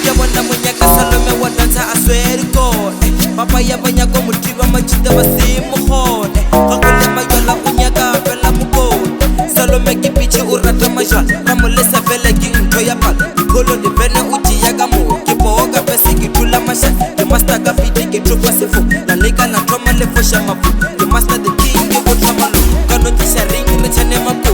Yabona munyaka Salome wa dansa I swear to God. Papa yabanya ko mutiba machita basimuhone. Kakule mayola munyaka vela mukode. Salome kipichi urata masha ramulesa vele ginto ya pal. Kolo de vene uchi ya gamu kipoga pesi kitula masha. The master gafiti kitrupa sefu. La lega na troma le fosha mapu. The master the king you would famalo. Kanoti sharingi na chane mapu.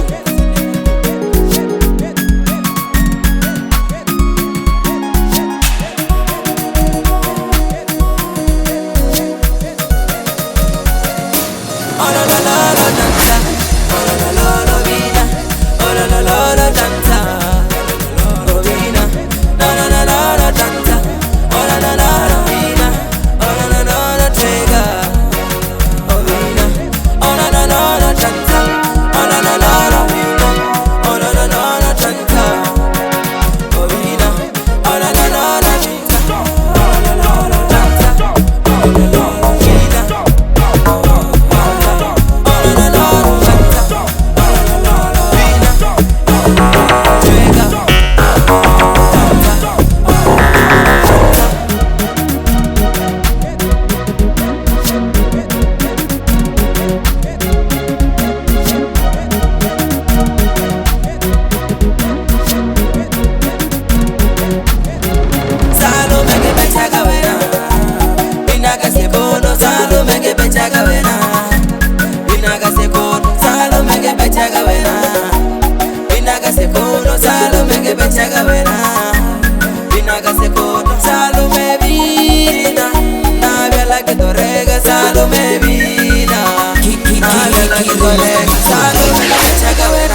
Salome,